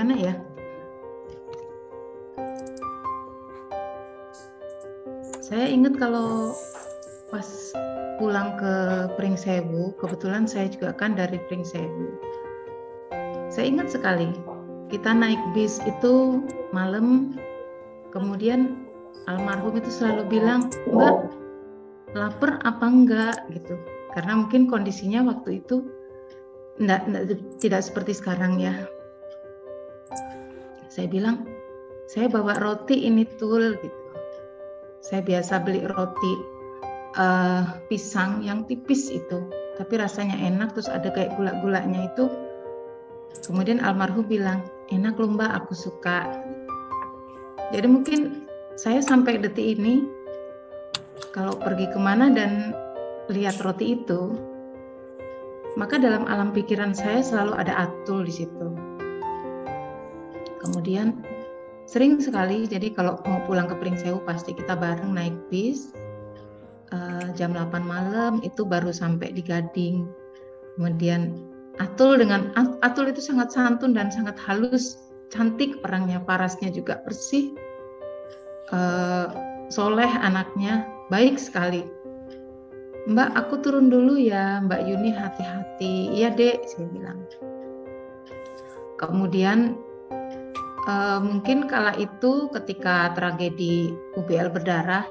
Gimana ya? Saya ingat kalau pas pulang ke Pringsewu, kebetulan saya juga kan dari Pringsewu. Saya ingat sekali, kita naik bis itu malam, kemudian almarhum itu selalu bilang, "Mbak, lapar apa enggak?" gitu. Karena mungkin kondisinya waktu itu tidak seperti sekarang ya. Saya bilang, "Saya bawa roti ini Tul," gitu. Saya biasa beli roti pisang yang tipis itu, tapi rasanya enak, terus ada kayak gula-gulanya itu. Kemudian almarhum bilang, "Enak loh Mbak, aku suka." Jadi mungkin saya sampai detik ini kalau pergi kemana dan lihat roti itu, maka dalam alam pikiran saya selalu ada Atul di situ. Kemudian sering sekali, jadi kalau mau pulang ke Pringsewu pasti kita bareng naik bis. Jam 8 malam itu baru sampai di Gading. Kemudian Atul itu sangat santun dan sangat halus, cantik orangnya, parasnya juga bersih, soleh anaknya, baik sekali. "Mbak, aku turun dulu ya, Mbak Yuni, hati-hati." "Iya Dek," saya bilang. Kemudian mungkin kala itu ketika tragedi UBL berdarah,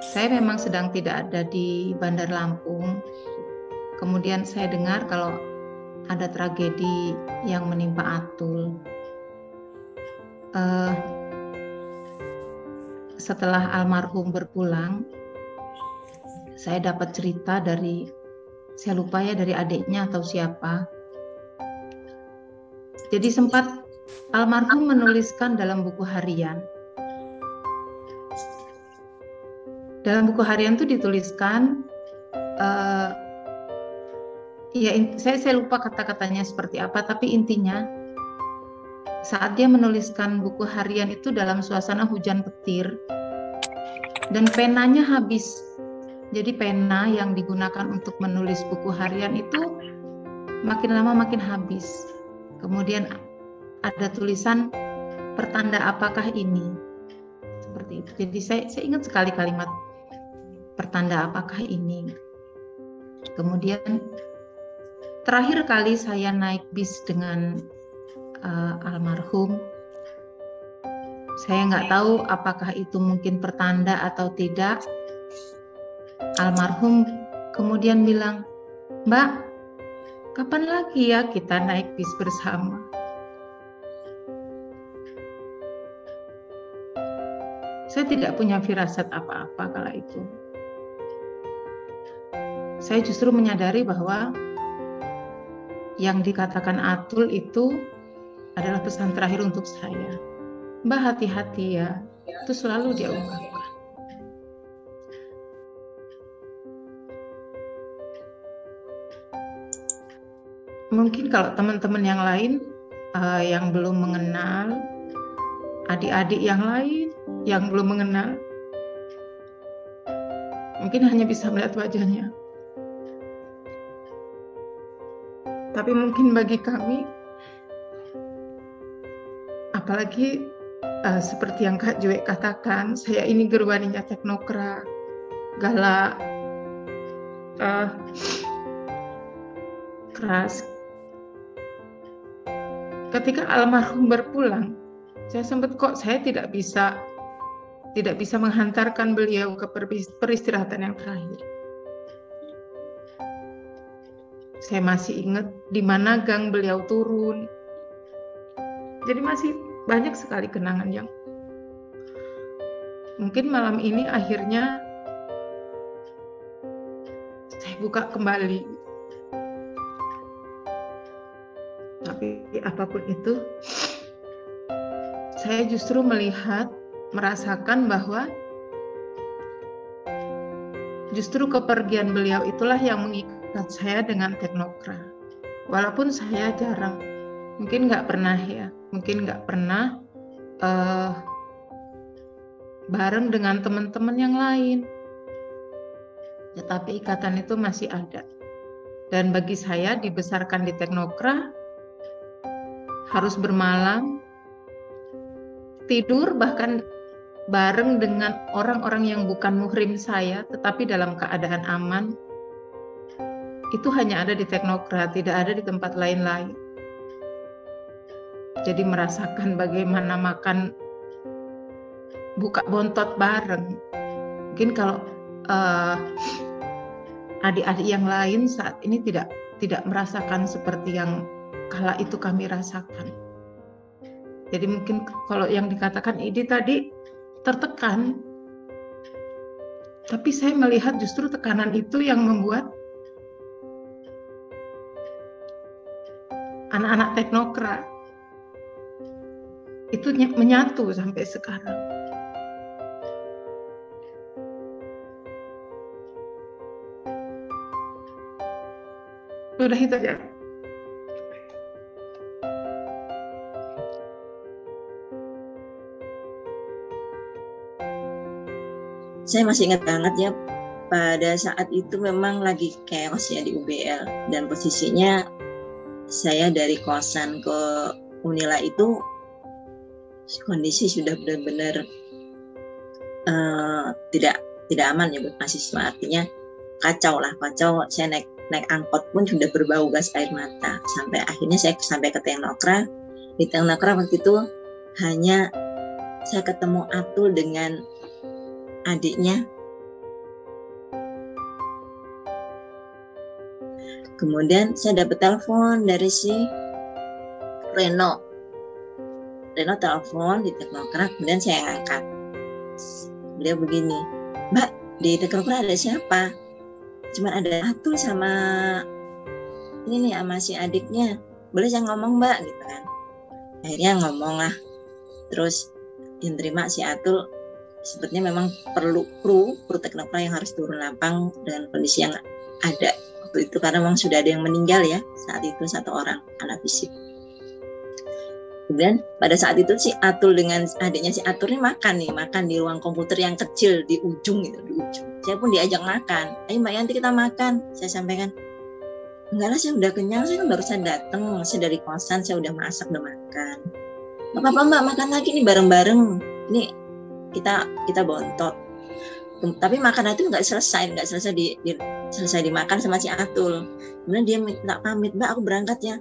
saya memang sedang tidak ada di Bandar Lampung. Kemudian saya dengar kalau ada tragedi yang menimpa Atul. Setelah almarhum berpulang, saya dapat cerita dari, saya lupa ya, dari adiknya atau siapa. Jadi sempat almarhum menuliskan dalam buku harian. Dalam buku harian itu dituliskan, ya saya lupa kata-katanya seperti apa, tapi intinya saat dia menuliskan buku harian itu dalam suasana hujan petir dan penanya habis. Jadi pena yang digunakan untuk menulis buku harian itu makin lama makin habis. Kemudian ada tulisan, "Pertanda apakah ini?" Seperti itu. Jadi saya ingat sekali kalimat "Pertanda apakah ini?" Kemudian terakhir kali saya naik bis dengan almarhum, saya nggak tahu apakah itu mungkin pertanda atau tidak. Almarhum kemudian bilang, "Mbak, kapan lagi ya kita naik bis bersama?" Saya tidak punya firasat apa-apa kala itu. Saya justru menyadari bahwa yang dikatakan Atul itu adalah pesan terakhir untuk saya. "Mbak, hati-hati ya." Itu selalu dia ungkapkan. Mungkin kalau teman-teman yang lain yang belum mengenal, adik-adik yang lain yang belum mengenal, mungkin hanya bisa melihat wajahnya. Tapi mungkin bagi kami, apalagi seperti yang Kak Joe katakan, saya ini gerwaninya teknokrat, galak, keras. Ketika almarhum berpulang, saya sempat saya tidak bisa menghantarkan beliau ke peristirahatan yang terakhir. Saya masih ingat di mana gang beliau turun. Jadi masih banyak sekali kenangan yang mungkin malam ini akhirnya saya buka kembali. Tapi apapun itu, saya justru merasakan bahwa justru kepergian beliau itulah yang mengikat saya dengan teknokrat. Walaupun saya jarang, mungkin nggak pernah bareng dengan teman-teman yang lain, tetapi ikatan itu masih ada. Dan bagi saya dibesarkan di teknokrat, harus bermalam, tidur bahkan bareng dengan orang-orang yang bukan muhrim saya, tetapi dalam keadaan aman. Itu hanya ada di Teknokrat, tidak ada di tempat lain-lain. Jadi merasakan bagaimana makan buka bontot bareng. Mungkin kalau adik-adik yang lain saat ini tidak merasakan seperti yang kala itu kami rasakan. Jadi mungkin kalau yang dikatakan Idi tadi tertekan, tapi saya melihat justru tekanan itu yang membuat anak-anak Teknokrat itu menyatu sampai sekarang. Sudah itu aja. Saya masih ingat banget ya, pada saat itu memang lagi chaos ya di UBL, dan posisinya saya dari kosan ke Unila itu kondisi sudah benar-benar tidak aman ya buat mahasiswa, artinya kacau. Saya naik angkot pun sudah berbau gas air mata, sampai akhirnya saya sampai ke Teknokrat. Di Teknokrat waktu itu hanya saya ketemu Atul dengan adiknya. Kemudian saya dapat telepon dari si Reno telepon di Teknokrat, kemudian saya angkat. Beliau begini, Mbak, di Teknokrat ada siapa? Cuman ada Atul sama ini nih, sama si adiknya. Boleh saya ngomong, Mbak? Gitu kan. Akhirnya ngomong lah. Terus yang terima si Atul, sepertinya memang perlu kru Teknokrat yang harus turun lapang dengan kondisi yang ada waktu itu, karena memang sudah ada yang meninggal ya saat itu, 1 orang anak fisik. Kemudian pada saat itu si Atul dengan adiknya si Atul ini makan di ruang komputer yang kecil di ujung gitu, di ujung. Saya pun diajak makan. Ayo Mbak Yanti kita makan. Saya sampaikan, enggak lah, saya udah kenyang, saya kan barusan datang, saya dari kosan, saya udah masak, udah makan. Gak apa-apa Mbak, makan lagi nih bareng-bareng. Ini kita bontot. Tapi makanan itu nggak selesai selesai dimakan sama si Atul. Kemudian dia minta pamit, Mbak aku berangkat ya.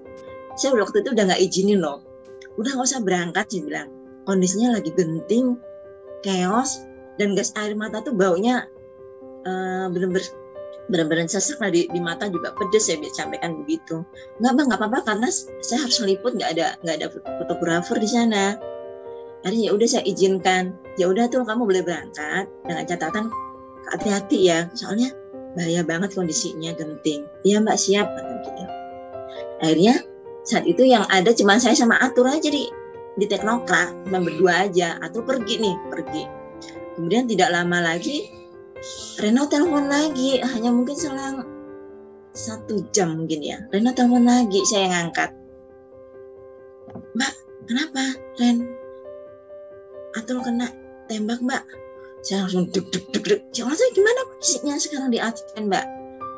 Saya waktu itu udah nggak izinin loh. Udah nggak usah berangkat, saya bilang. Kondisinya lagi genting, chaos, dan gas air mata tuh baunya bener-bener sesak lah di mata, juga pedes, saya sampaikan begitu. Nggak Bang, nggak apa-apa karena saya harus meliput, nggak ada fotografer di sana. Akhirnya ya udah saya izinkan. Ya udah tuh kamu boleh berangkat dengan catatan hati-hati ya, soalnya bahaya banget kondisinya, genting. Iya Mbak, siap gitu. Akhirnya saat itu yang ada cuma saya sama Atul aja di Teknokrat, cuma berdua aja. Atul pergi. Kemudian tidak lama lagi Reno telepon lagi, hanya mungkin selang 1 jam mungkin ya. Reno telepon lagi, saya ngangkat. Mbak, kenapa Ren? Atul kena tembak Mbak. Saya langsung deg. Jangan saya gimana kondisinya sekarang di Advent Mbak?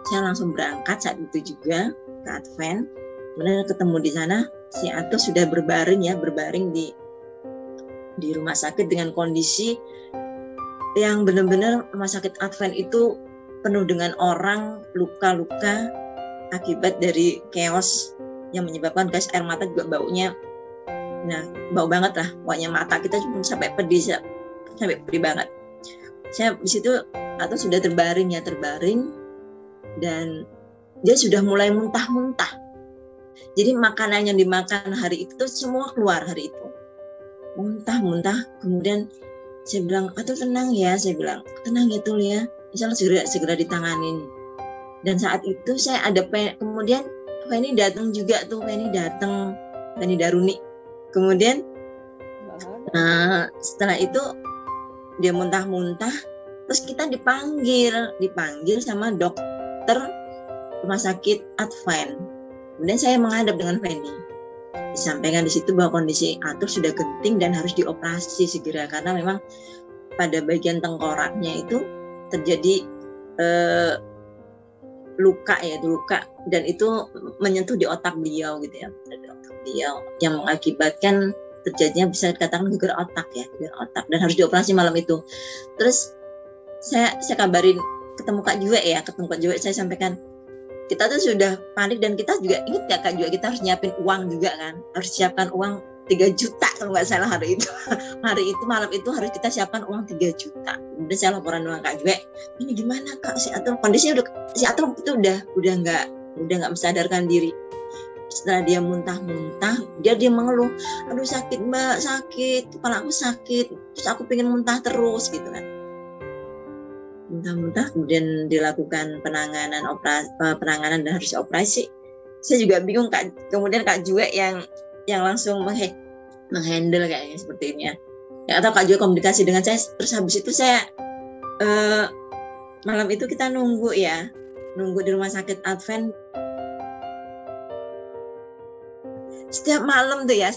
Saya langsung berangkat saat itu juga ke Advent. Kemudian ketemu di sana, si Atul sudah berbaring di rumah sakit dengan kondisi yang benar-benar rumah sakit Advent itu penuh dengan orang luka-luka akibat dari chaos yang menyebabkan gas air mata, juga baunya. Nah, bau banget lah, pokoknya mata kita cuma sampai pedih banget. Saya di situ atau sudah terbaring dan dia sudah mulai muntah-muntah. Jadi makanan yang dimakan hari itu semua keluar hari itu. Muntah-muntah. Kemudian saya bilang, "Atul tenang ya." Saya bilang, "Tenang ya Tul ya. Insyaallah segera ditanganin." Dan saat itu saya ada kemudian Penny datang juga tuh, Penny Daruni. Kemudian setelah itu dia muntah-muntah, terus kita dipanggil sama dokter rumah sakit Advent. Kemudian saya menghadap dengan Penny. Disampaikan di situ bahwa kondisi Atul sudah genting dan harus dioperasi segera, karena memang pada bagian tengkoraknya itu terjadi luka dan itu menyentuh di otak beliau gitu ya. beliau yang mengakibatkan terjadinya bisa dikatakan geger otak dan harus dioperasi malam itu. Terus saya kabarin ketemu Kak Jue, saya sampaikan kita tuh sudah panik dan kita juga ingat gak Kak Jue, kita harus nyiapin uang juga kan, harus siapkan uang 3 juta kalau nggak salah hari itu malam itu harus kita siapkan uang 3 juta. Kemudian saya laporan dengan Kak Jue, ini gimana Kak, si Atul kondisinya si Atul itu udah nggak mensadarkan diri. Setelah dia muntah-muntah, dia mengeluh, aduh sakit Mbak, sakit, kepala aku sakit, terus aku pengen muntah terus gitu kan. Muntah-muntah, kemudian dilakukan penanganan dan harus operasi. Saya juga bingung Kak. Kemudian Kak Jue yang langsung menghandle kayaknya seperti ini ya. Atau Kak Jue komunikasi dengan saya. Terus habis itu saya malam itu kita nunggu di rumah sakit Advent. Setiap malam saya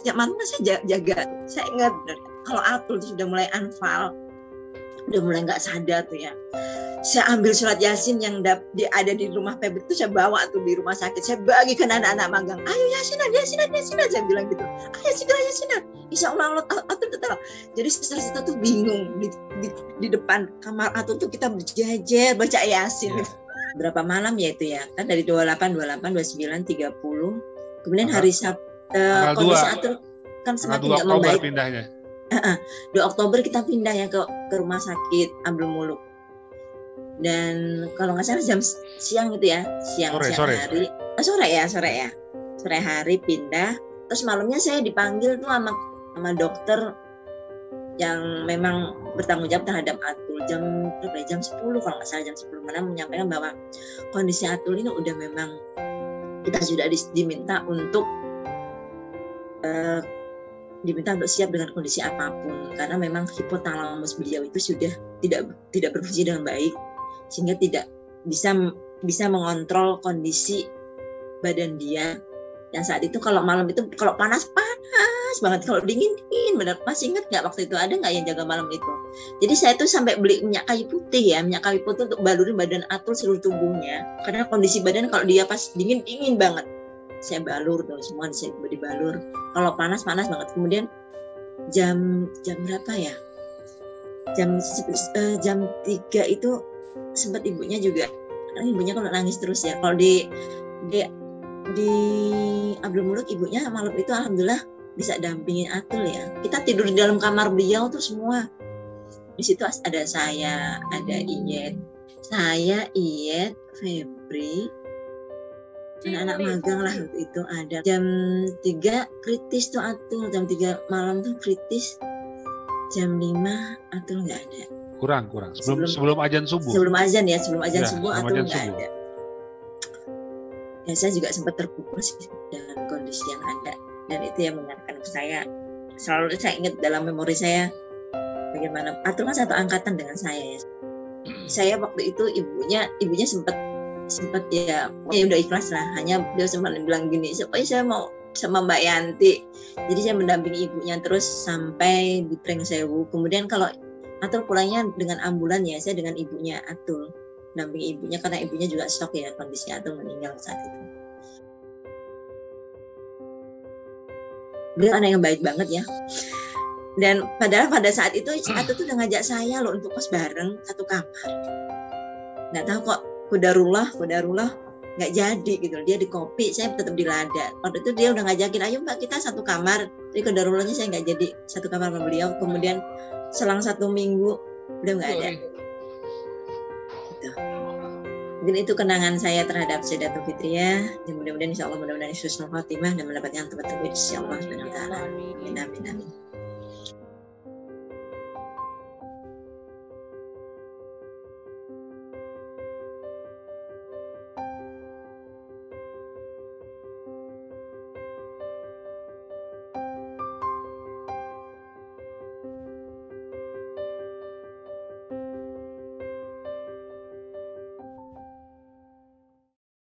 jaga. Saya ingat benar kalau Atul itu sudah mulai anfal, udah mulai nggak sadar tuh ya. Saya ambil surat Yasin yang ada di rumah Febri itu, saya bawa tuh di rumah sakit. Saya bagikan anak-anak magang. Ayo Yasinan, saya bilang gitu. Ayo segera Yasinan. Insya Allah Atul tetap. Jadi suster kita tuh bingung di depan kamar Atul tuh kita berjejer baca Yasin. Gitu. Berapa malam ya itu ya? Kan dari 28, 29, 30. Kemudian hari Sabtu kondisi Atul kan semakin nggak membaik. Pindahnya. 2 Oktober kita pindah ya ke rumah sakit Abdul Muluk. Dan kalau nggak salah jam siang gitu ya, sore hari pindah. Terus malamnya saya dipanggil tuh sama dokter yang memang bertanggung jawab terhadap Atul jam 10 kalau nggak salah, jam 10 malam, menyampaikan bahwa kondisi Atul ini udah memang kita sudah diminta untuk siap dengan kondisi apapun, karena memang hipotalamus beliau itu sudah tidak berfungsi dengan baik, sehingga tidak bisa mengontrol kondisi badan dia. Yang saat itu kalau malam itu kalau panas banget, kalau dingin benar. Masih ingat nggak waktu itu ada nggak yang jaga malam itu? Jadi saya tuh sampai beli minyak kayu putih untuk balurin badan Atul seluruh tubuhnya, karena kondisi badan kalau dia pas dingin banget. Saya balur tuh semua, saya dibalur. Kalau panas banget. Kemudian jam berapa ya? Jam 3 itu sempat ibunya kalau nangis terus ya. Kalau di Abdul Muluk ibunya malam itu alhamdulillah bisa dampingin Atul ya. Kita tidur di dalam kamar beliau tuh semua. Di situ ada saya, ada Iyet, Febri, anak-anak magang lah waktu itu ada. Jam 3 kritis tuh Atul, jam 3 malam tuh kritis. Jam 5 Atul nggak ada. Kurang. Sebelum azan subuh. Sebelum azan subuh Atul nggak ada. Ya saya juga sempat terpukul sih dengan kondisi yang ada, dan itu yang mengingatkan saya. Selalu saya ingat dalam memori saya bagaimana Atul kan satu angkatan dengan saya ya. Saya waktu itu ibunya sempat ya udah ikhlas lah, hanya dia sempat bilang gini, supaya saya mau sama Mbak Yanti. Jadi saya mendampingi ibunya terus sampai di Preng Sewu. Kemudian kalau Atul pulangnya dengan ambulan ya, saya dengan ibunya Atul, mendampingi ibunya karena ibunya juga shock ya kondisi Atul meninggal saat itu. Beliau anak yang baik banget ya. Dan padahal pada saat itu Atul tuh udah ngajak saya loh untuk kos bareng satu kamar. Nggak tahu kok Kodarullah nggak jadi gitu. Dia di Kopi, saya tetap di Lada. Waktu itu dia udah ngajakin, ayo Mbak kita satu kamar. Tapi Kodarullahnya saya nggak jadi satu kamar sama beliau. Kemudian selang 1 minggu udah nggak ada. Gitu. Mungkin itu kenangan saya terhadap Sayyidatul Fitriyah. Mudah-mudahan insya Allah husnul khotimah dan mendapatkan tempat terbaik insya Allah. Amin.